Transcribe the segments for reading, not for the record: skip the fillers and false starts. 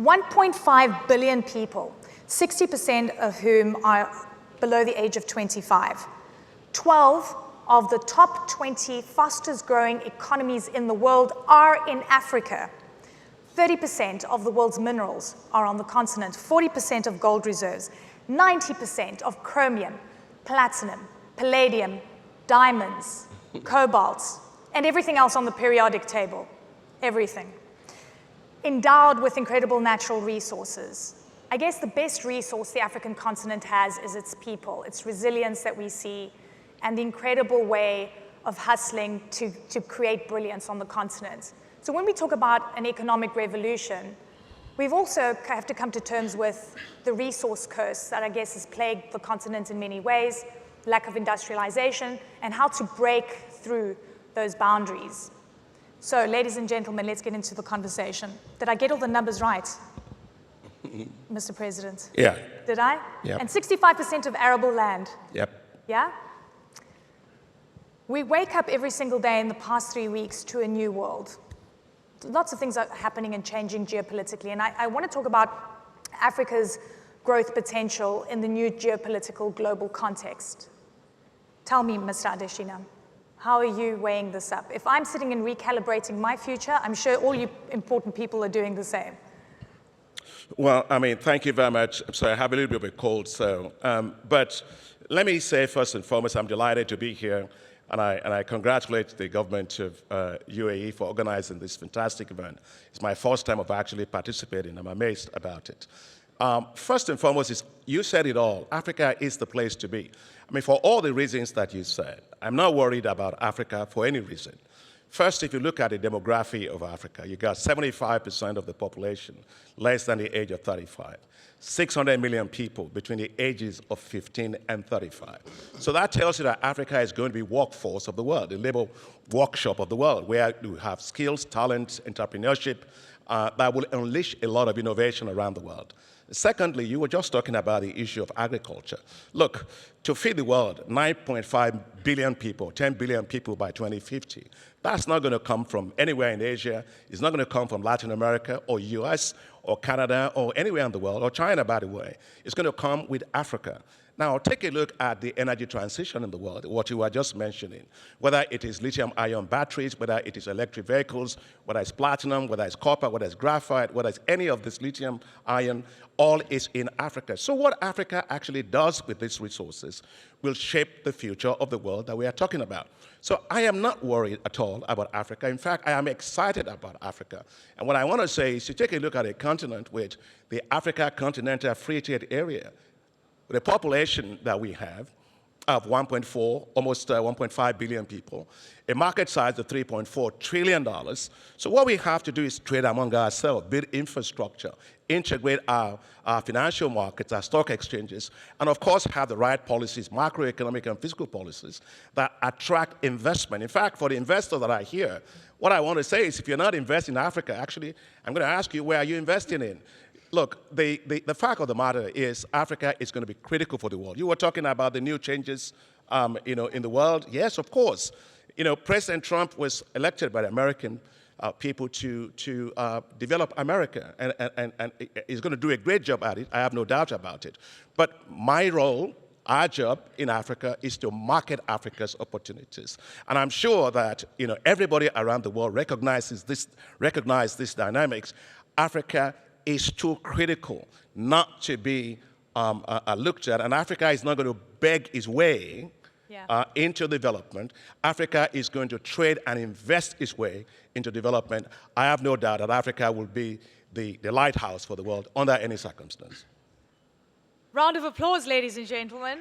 1.5 billion people, 60% of whom are below the age of 25. 12 of the top 20 fastest growing economies in the world are in Africa. 30% of the world's minerals are on the continent, 40% of gold reserves, 90% of chromium, platinum, palladium, diamonds, cobalts, and everything else on the periodic table, everything. Endowed with incredible natural resources. I guess the best resource the African continent has is its people, its resilience that we see, and the incredible way of hustling to create brilliance on the continent. So when we talk about an economic revolution, we've also have to come to terms with the resource curse that I guess has plagued the continent in many ways, lack of industrialization, and how to break through those boundaries. So, ladies and gentlemen, let's get into the conversation. Did I get all the numbers right, Mr. President? Yeah. Did I? Yep. And 65% of arable land. Yep. Yeah? We wake up every single day in the past 3 weeks to a new world. Lots of things are happening and changing geopolitically, and I want to talk about Africa's growth potential in the new geopolitical global context. Tell me, Mr. Adesina, how are you weighing this up? If I'm sitting and recalibrating my future, I'm sure all you important people are doing the same. Well, I mean, thank you very much. So I have a little bit of a cold, but let me say first and foremost, I'm delighted to be here. And I congratulate the government of UAE for organizing this fantastic event. It's my first time of actually participating. I'm amazed about it. First and foremost, you said it all. Africa is the place to be. I mean, for all the reasons that you said, I'm not worried about Africa for any reason. First, if you look at the demography of Africa, you got 75% of the population less than the age of 35. 600 million people between the ages of 15 and 35. So that tells you that Africa is going to be workforce of the world, the labor workshop of the world, where you have skills, talent, entrepreneurship that will unleash a lot of innovation around the world. Secondly, you were just talking about the issue of agriculture. Look, to feed the world, 9.5 billion people, 10 billion people by 2050, that's not going to come from anywhere in Asia. It's not going to come from Latin America or US or Canada or anywhere in the world, or China, by the way. It's going to come with Africa. Now, take a look at the energy transition in the world, what you were just mentioning, whether it is lithium-ion batteries, whether it is electric vehicles, whether it's platinum, whether it's copper, whether it's graphite, whether it's any of this lithium-ion, all is in Africa. So what Africa actually does with these resources will shape the future of the world that we are talking about. So I am not worried at all about Africa. In fact, I am excited about Africa. And what I want to say is to take a look at a continent with the Africa Continental Free Trade Area, with a population that we have of 1.4, almost 1.5 billion people, a market size of $3.4 trillion. So what we have to do is trade among ourselves, build infrastructure, integrate our financial markets, our stock exchanges, and of course have the right policies, macroeconomic and fiscal policies that attract investment. In fact, for the investors that are here, what I want to say is if you're not investing in Africa, actually, I'm going to ask you, where are you investing in? Look, the fact of the matter is Africa is going to be critical for the world. You were talking about the new changes in the world. Yes, of course. President Trump was elected by the American people to develop America, and he's going to do a great job at it. I have no doubt about it. But my role, our job in Africa, is to market Africa's opportunities. And I'm sure that everybody around the world recognizes these dynamics. Africa is too critical not to be looked at, and Africa is not going to beg its way into development. Africa is going to trade and invest its way into development. I have no doubt that Africa will be the lighthouse for the world under any circumstance. Round of applause, ladies and gentlemen.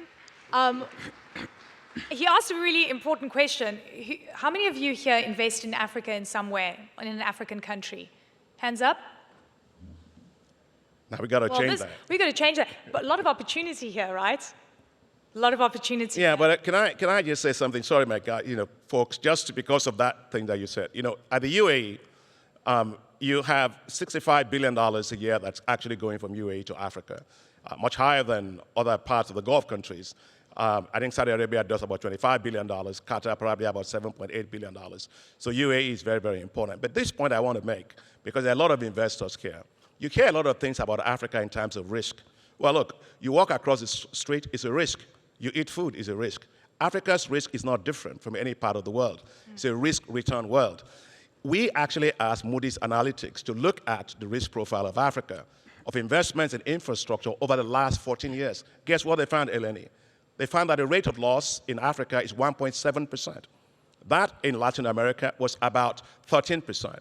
He asked a really important question. How many of you here invest in Africa in some way, in an African country? Hands up. Now we got to change that. We got to change that. But a lot of opportunity here, right? A lot of opportunity. Yeah, but can I just say something? Sorry, my guy. Folks, just because of that thing that you said. At the UAE, you have $65 billion a year that's actually going from UAE to Africa, much higher than other parts of the Gulf countries. I think Saudi Arabia does about $25 billion, Qatar probably about $7.8 billion. So UAE is very, very important. But this point I want to make, because there are a lot of investors here. You hear a lot of things about Africa in terms of risk. Well, look, you walk across the street, it's a risk. You eat food, it's a risk. Africa's risk is not different from any part of the world. It's a risk-return world. We actually asked Moody's Analytics to look at the risk profile of Africa, of investments in infrastructure over the last 14 years. Guess what they found, Eleni? They found that the rate of loss in Africa is 1.7%. That in Latin America was about 13%.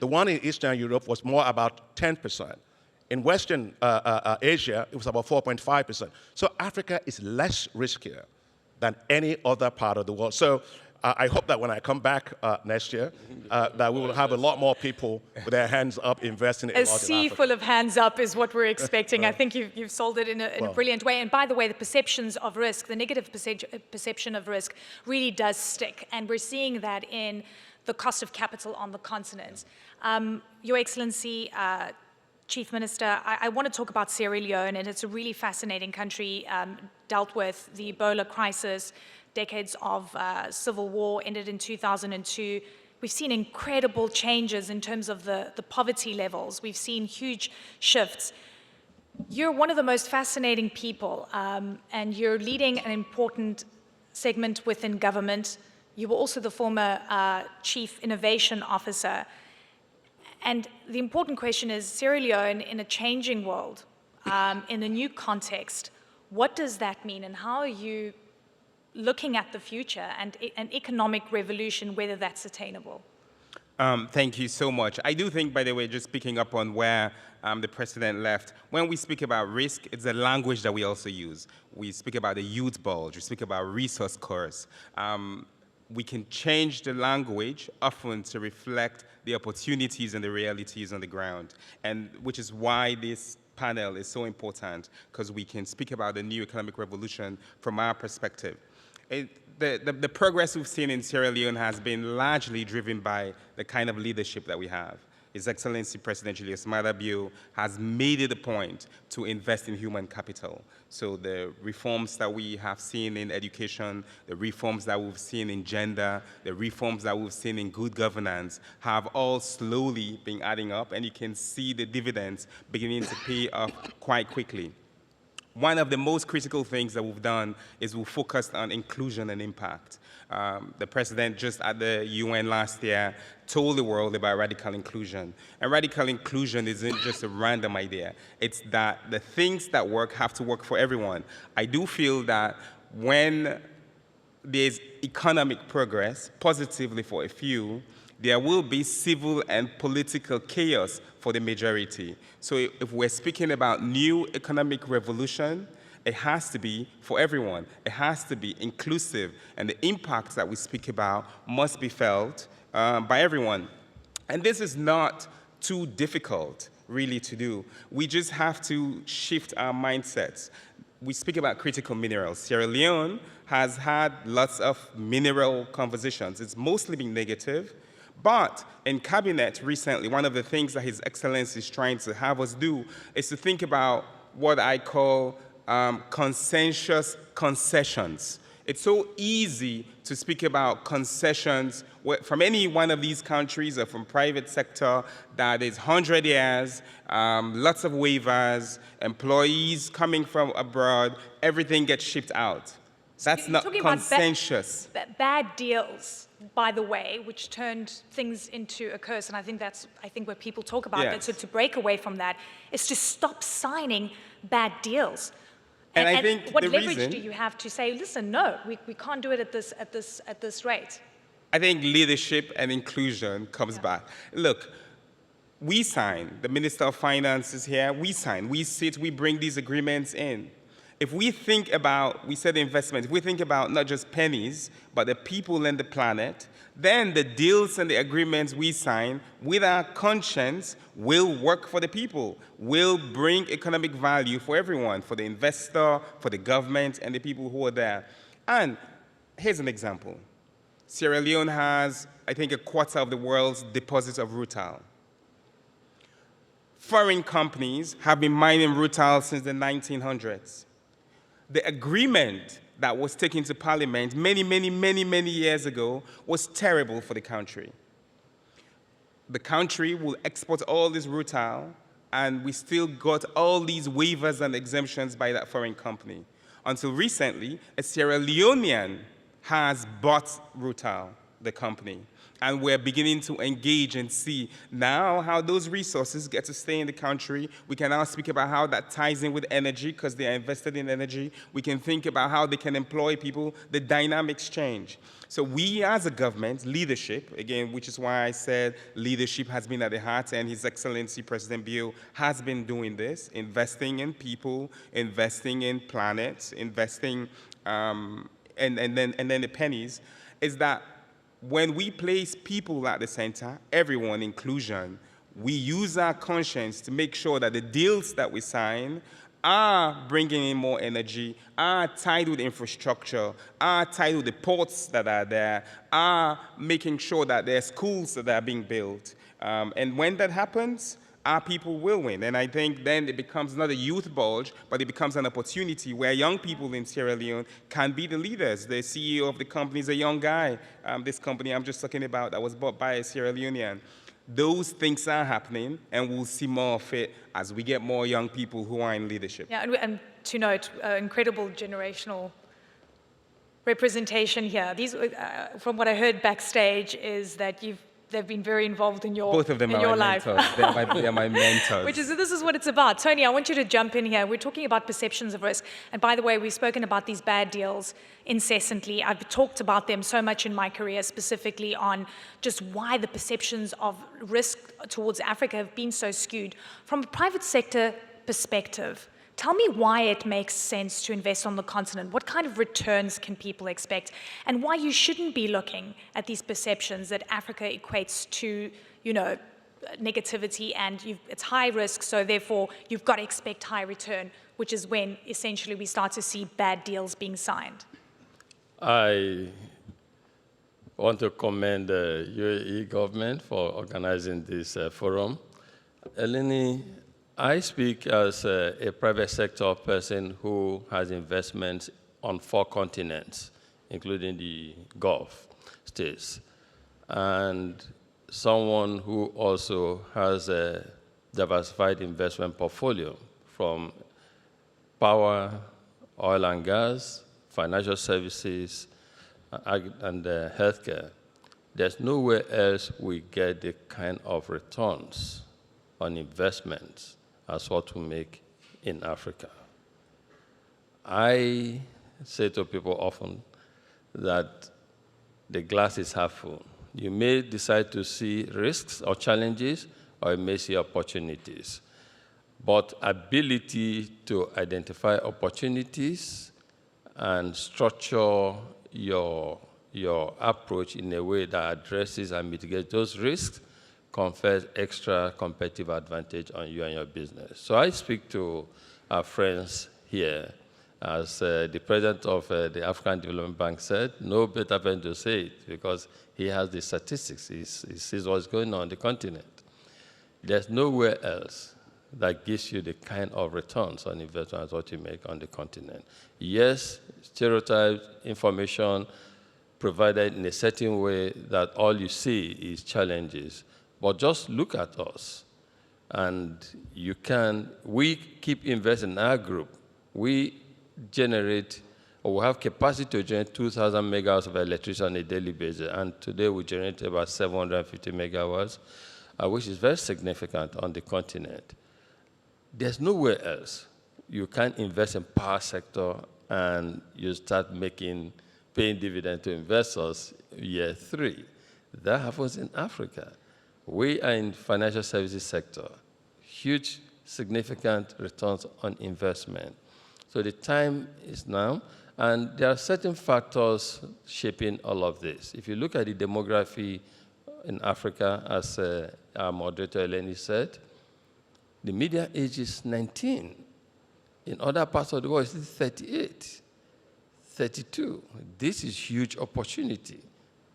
The one in Eastern Europe was more about 10%. In Western Asia, it was about 4.5%. So Africa is less riskier than any other part of the world. So I hope that when I come back next year, that we will have a lot more people with their hands up investing in A sea full of hands up is what we're expecting. I think you've sold it in a brilliant way. And by the way, the perceptions of risk, the negative perception of risk really does stick. And we're seeing that in the cost of capital on the continent. Your Excellency, Chief Minister, I want to talk about Sierra Leone, and it's a really fascinating country, dealt with the Ebola crisis, decades of civil war, ended in 2002. We've seen incredible changes in terms of the poverty levels. We've seen huge shifts. You're one of the most fascinating people, and you're leading an important segment within government. You were also the former Chief Innovation Officer. And the important question is, Sierra Leone, in a changing world, in a new context, what does that mean, and how are you looking at the future and an economic revolution, whether that's attainable? Thank you so much. I do think, by the way, just picking up on where the President left, when we speak about risk, it's a language that we also use. We speak about the youth bulge, we speak about resource curse. We can change the language often to reflect the opportunities and the realities on the ground, and which is why this panel is so important, because we can speak about the new economic revolution from our perspective. The progress we've seen in Sierra Leone has been largely driven by the kind of leadership that we have. His Excellency President Julius Maada Bio has made it a point to invest in human capital. So the reforms that we have seen in education, the reforms that we've seen in gender, the reforms that we've seen in good governance have all slowly been adding up, and you can see the dividends beginning to pay off quite quickly. One of the most critical things that we've done is we've focused on inclusion and impact. The President just at the UN last year told the world about radical inclusion. And radical inclusion isn't just a random idea. It's that the things that work have to work for everyone. I do feel that when there's economic progress, positively for a few, there will be civil and political chaos for the majority. So if we're speaking about new economic revolution, it has to be for everyone. It has to be inclusive, and the impacts that we speak about must be felt by everyone. And this is not too difficult, really, to do. We just have to shift our mindsets. We speak about critical minerals. Sierra Leone has had lots of mineral conversations. It's mostly been negative. But in cabinet recently, one of the things that His Excellency is trying to have us do is to think about what I call consensus concessions. It's so easy to speak about concessions from any one of these countries or from private sector that is 100 years, lots of waivers, employees coming from abroad, everything gets shipped out. That's not consensus. Bad deals, by the way, which turned things into a curse, and I think that's what people talk about. Yes. So to break away from that is to stop signing bad deals. And I think what the leverage reason, do you have to say, listen, no, we can't do it at this rate? I think leadership and inclusion comes back. Look, we sign. The Minister of Finance is here. We sign. We sit. We bring these agreements in. If we think about, we said investment, if we think about not just pennies, but the people and the planet, then the deals and the agreements we sign with our conscience will work for the people, will bring economic value for everyone, for the investor, for the government, and the people who are there. And here's an example. Sierra Leone has, I think, 1/4 of the world's deposits of rutile. Foreign companies have been mining rutile since the 1900s. The agreement that was taken to Parliament many years ago was terrible for the country. The country will export all this rutile and we still got all these waivers and exemptions by that foreign company. Until recently, a Sierra Leonean has bought Rutal, the company. And we're beginning to engage and see now how those resources get to stay in the country. We can now speak about how that ties in with energy because they are invested in energy. We can think about how they can employ people. The dynamics change. So we as a government, leadership, again, which is why I said leadership has been at the heart, and His Excellency President Bio has been doing this, investing in people, investing in planets, investing, and then the pennies, is that when we place people at the center, everyone, inclusion, we use our conscience to make sure that the deals that we sign are bringing in more energy, are tied with infrastructure, are tied with the ports that are there, are making sure that there are schools that are being built. And when that happens, our people will win. And I think then it becomes not a youth bulge, but it becomes an opportunity where young people in Sierra Leone can be the leaders. The CEO of the company is a young guy. This company I'm just talking about that was bought by a Sierra Leonean. Those things are happening, and we'll see more of it as we get more young people who are in leadership. Yeah, and to note, incredible generational representation here. These, from what I heard backstage, is that they've been very involved in your Both of them in are your my life. mentors. They are my mentors. This is what it's about. Tony, I want you to jump in here. We're talking about perceptions of risk. And by the way, we've spoken about these bad deals incessantly. I've talked about them so much in my career, specifically on just why the perceptions of risk towards Africa have been so skewed. From a private sector perspective, tell me why it makes sense to invest on the continent. What kind of returns can people expect? And why you shouldn't be looking at these perceptions that Africa equates to, negativity and it's high risk, so therefore you've got to expect high return, which is when essentially we start to see bad deals being signed. I want to commend the UAE government for organizing this forum. Eleni, I speak as a private sector person who has investments on 4 continents, including the Gulf states, and someone who also has a diversified investment portfolio from power, oil and gas, financial services, and healthcare. There's nowhere else we get the kind of returns on investments as what we make in Africa. I say to people often that the glass is half full. You may decide to see risks or challenges, or you may see opportunities. But ability to identify opportunities and structure your approach in a way that addresses and mitigates those risks confers extra competitive advantage on you and your business. So I speak to our friends here, as the president of the African Development Bank said, no better person to say it because he has the statistics. He sees what's going on the continent. There's nowhere else that gives you the kind of returns on investment as what you make on the continent. Yes, stereotypes, information provided in a certain way that all you see is challenges. But just look at us, and we keep investing in our group. We generate, or we have capacity to generate 2,000 megawatts of electricity on a daily basis, and today we generate about 750 megawatts, which is very significant on the continent. There's nowhere else you can invest in power sector and you start paying dividend to investors year 3. That happens in Africa. We are in financial services sector, huge, significant returns on investment. So the time is now, and there are certain factors shaping all of this. If you look at the demography in Africa, as our moderator Eleni said, the median age is 19. In other parts of the world, it's 38, 32. This is huge opportunity.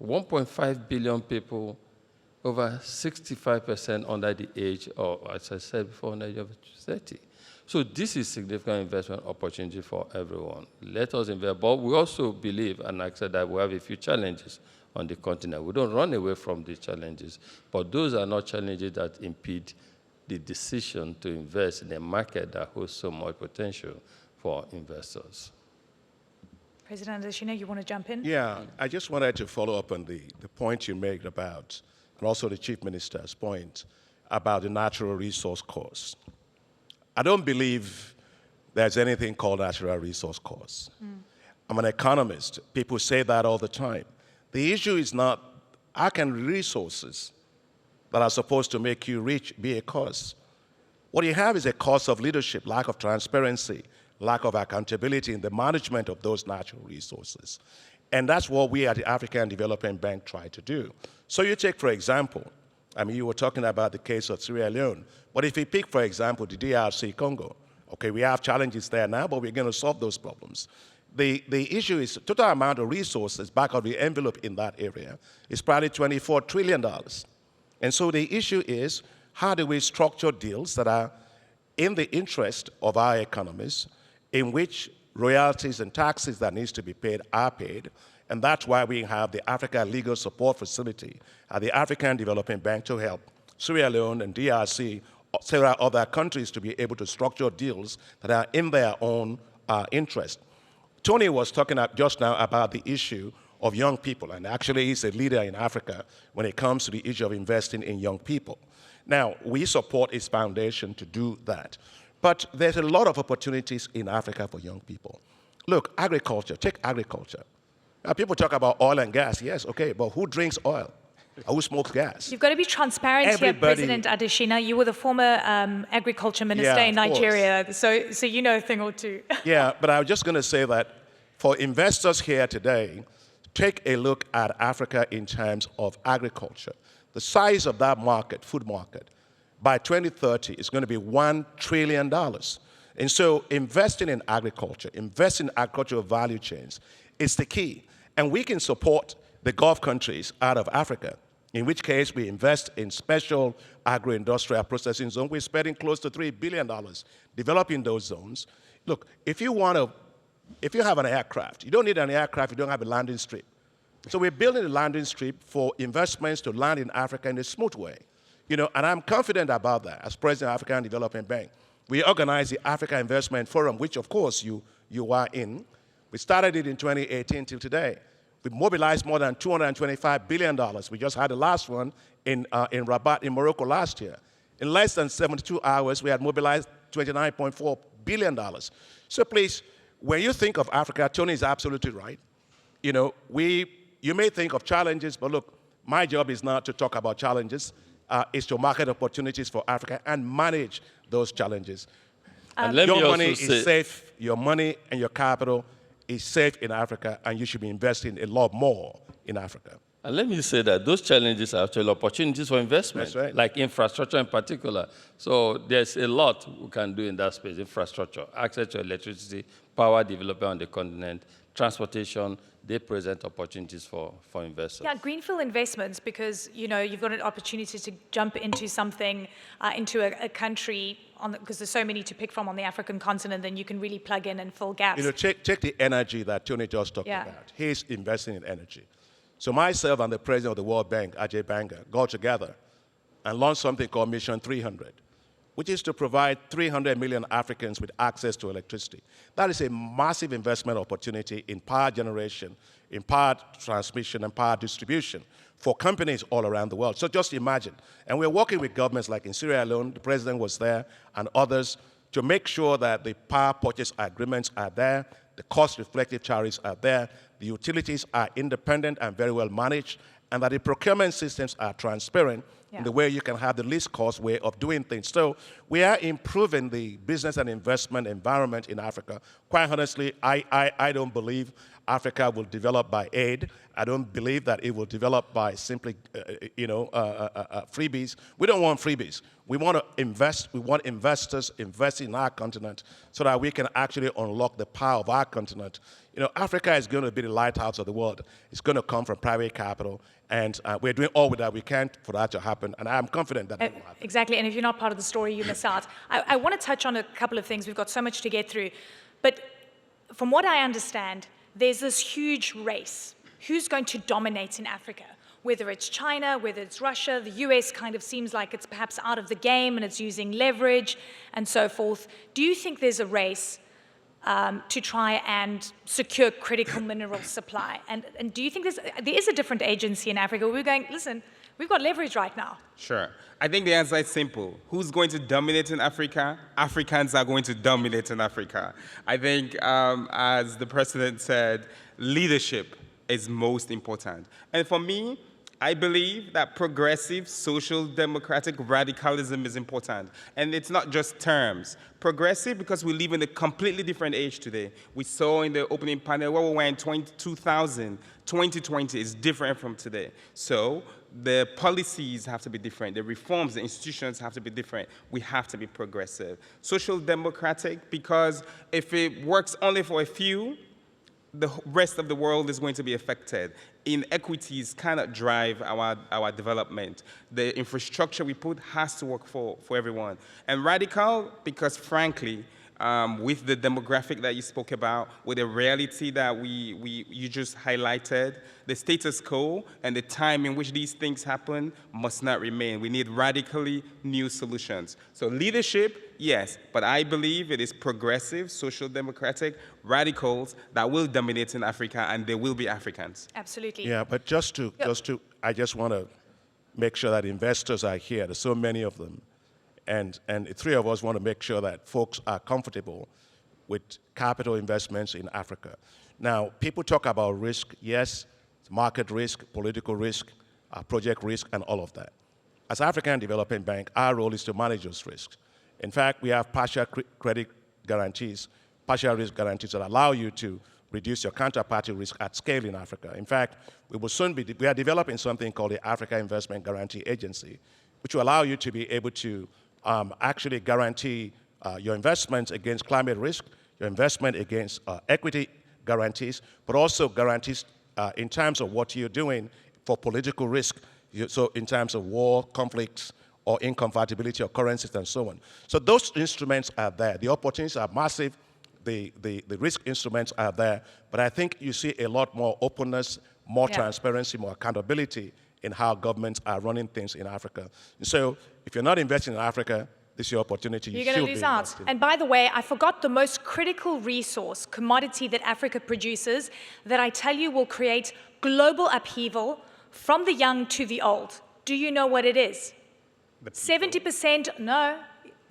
1.5 billion people, over 65% under the age of, as I said before, under the age of 30. So this is significant investment opportunity for everyone. Let us invest, but we also believe and accept that we have a few challenges on the continent. We don't run away from these challenges, but those are not challenges that impede the decision to invest in a market that holds so much potential for investors. President Adesina, you want to jump in? Yeah, I just wanted to follow up on the point you made about, and also the Chief Minister's point about the natural resource cost. I don't believe there's anything called natural resource cost. I'm an economist. People say that all the time. The issue is not, how can resources that are supposed to make you rich be a cost? What you have is a cost of leadership, lack of transparency, lack of accountability in the management of those natural resources. And that's what we at the African Development Bank try to do. So you take, for example, I mean, you were talking about the case of Sierra Leone, but if you pick, for example, the DRC Congo, okay, we have challenges there now, but we're going to solve those problems. The issue is total amount of resources back of the envelope in that area is probably $24 trillion. And so the issue is, how do we structure deals that are in the interest of our economies, in which royalties and taxes that needs to be paid are paid, and that's why we have the Africa Legal Support Facility at the African Development Bank to help Sierra Leone and DRC, several other countries, to be able to structure deals that are in their own interest. Tony was talking just now about the issue of young people, and actually he's a leader in Africa when it comes to the issue of investing in young people. Now, we support his foundation to do that, but there's a lot of opportunities in Africa for young people. Look, agriculture, take agriculture. Now, people talk about oil and gas, yes, okay, but who drinks oil? Who smokes gas? You've got to be transparent here, President Adesina. You were the former agriculture minister in Nigeria, so you know a thing or two. Yeah, but I was just going to say that for investors here today, take a look at Africa in terms of agriculture. The size of that market, food market, by 2030 is going to be $1 trillion. And so investing in agriculture, investing in agricultural value chains is the key. And we can support the Gulf countries out of Africa, in which case we invest in special agro-industrial processing zones. We're spending close to $3 billion developing those zones. Look, if you have an aircraft, you don't need an aircraft, you don't have a landing strip. So we're building a landing strip for investments to land in Africa in a smooth way. And I'm confident about that as President of the African Development Bank. We organized the Africa Investment Forum, which of course you are in. We started it in 2018 till today. We mobilized more than $225 billion. We just had the last one in Rabat in Morocco last year. In less than 72 hours, we had mobilized $29.4 billion. So please, when you think of Africa, Tony is absolutely right. You may think of challenges, but look, my job is not to talk about challenges. It's to market opportunities for Africa and manage those challenges. Your money is safe. Your money and your capital is safe in Africa, and you should be investing a lot more in Africa. And let me say that those challenges are actually opportunities for investment, That's right. like infrastructure in particular. So there's a lot we can do in that space: infrastructure, access to electricity, power development on the continent, transportation. They present opportunities for investors. Yeah, greenfield investments, because you've got an opportunity to jump into something, into a country, because there's so many to pick from on the African continent, then you can really plug in and fill gaps. Check the energy that Tony just talked about. He's investing in energy. So myself and the president of the World Bank, Ajay Banga, got together and launched something called Mission 300, which is to provide 300 million Africans with access to electricity. That is a massive investment opportunity in power generation, in power transmission, and power distribution for companies all around the world. So just imagine. And we're working with governments like in Sierra Leone, the president was there, and others, to make sure that the power purchase agreements are there, the cost-reflective tariffs are there, the utilities are independent and very well managed, and that the procurement systems are transparent in the way you can have the least cost way of doing things. So we are improving the business and investment environment in Africa. Quite honestly, I don't believe Africa will develop by aid. I don't believe that it will develop by simply, freebies. We don't want freebies. We want to invest. We want investors investing in our continent so that we can actually unlock the power of our continent. Africa is going to be the lighthouse of the world. It's going to come from private capital, and we're doing all that we can for that to happen, and I'm confident that it will happen. Exactly, and if you're not part of the story, you miss out. I want to touch on a couple of things. We've got so much to get through. But from what I understand, there's this huge race. Who's going to dominate in Africa? whether it's China, whether it's Russia. The US kind of seems like it's perhaps out of the game and it's using leverage and so forth. Do you think there's a race to try and secure critical mineral supply? And do you think there is a different agency in Africa? We're going, listen, we've got leverage right now. Sure. I think the answer is simple. Who's going to dominate in Africa? Africans are going to dominate in Africa. I think, as the president said, leadership is most important. And for me, I believe that progressive, social, democratic radicalism is important. And it's not just terms. Progressive because we live in a completely different age today. We saw in the opening panel where we were in 2000, 2020 is different from today. So the policies have to be different. The reforms, the institutions have to be different. We have to be progressive. Social democratic because if it works only for a few, the rest of the world is going to be affected. Inequities cannot drive our development. The infrastructure we put has to work for everyone. And radical, because frankly, with the demographic that you spoke about, with the reality that you just highlighted, the status quo and the time in which these things happen must not remain. We need radically new solutions. So leadership, yes, but I believe it is progressive, social democratic, radicals that will dominate in Africa, and there will be Africans. Absolutely. Yeah, but I just want to make sure that investors are here. There's so many of them. And the three of us want to make sure that folks are comfortable with capital investments in Africa. Now, people talk about risk. Yes, market risk, political risk, project risk, and all of that. As African Development Bank, our role is to manage those risks. In fact, we have partial credit guarantees, partial risk guarantees that allow you to reduce your counterparty risk at scale in Africa. In fact, we are developing something called the Africa Investment Guarantee Agency, which will allow you to be able to actually guarantee your investments against climate risk, your investment against equity guarantees, but also guarantees in terms of what you're doing for political risk, so in terms of war, conflicts, or incompatibility of currencies and so on. So those instruments are there. The opportunities are massive. The risk instruments are there. But I think you see a lot more openness, more transparency, more accountability in how governments are running things in Africa. So if you're not investing in Africa, this is your opportunity. You're going to lose out. And by the way, I forgot the most critical resource, commodity that Africa produces, that I tell you will create global upheaval from the young to the old. Do you know what it is? 70%, no,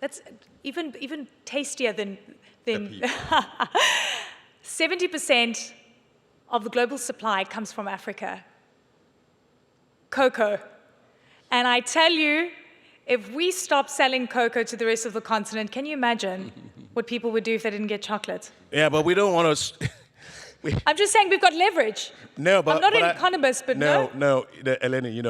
that's even tastier than 70% of the global supply comes from Africa. Cocoa. And I tell you, if we stop selling cocoa to the rest of the continent, can you imagine what people would do if they didn't get chocolate? Yeah, but we don't want to... I'm just saying we've got leverage. No, but... I'm not an economist, but no. No, Eleni,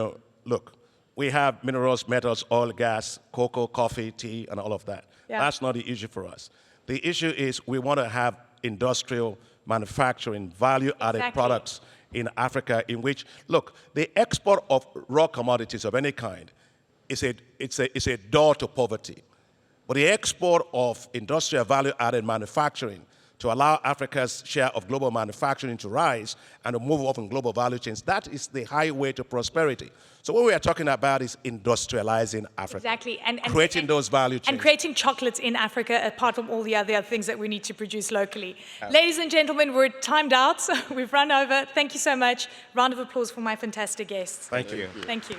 look, we have minerals, metals, oil, gas, cocoa, coffee, tea, and all of that. Yeah. That's not the issue for us. The issue is we want to have industrial manufacturing, value-added products in Africa in which, look, the export of raw commodities of any kind is a door to poverty. But the export of industrial value-added manufacturing to allow Africa's share of global manufacturing to rise and to move up in global value chains, that is the highway to prosperity. So what we are talking about is industrializing Africa. Exactly. And creating those value chains. And creating chocolates in Africa, apart from all the other things that we need to produce locally. Ladies and gentlemen, we're timed out. We've run over. Thank you so much. Round of applause for my fantastic guests. Thank you. Thank you.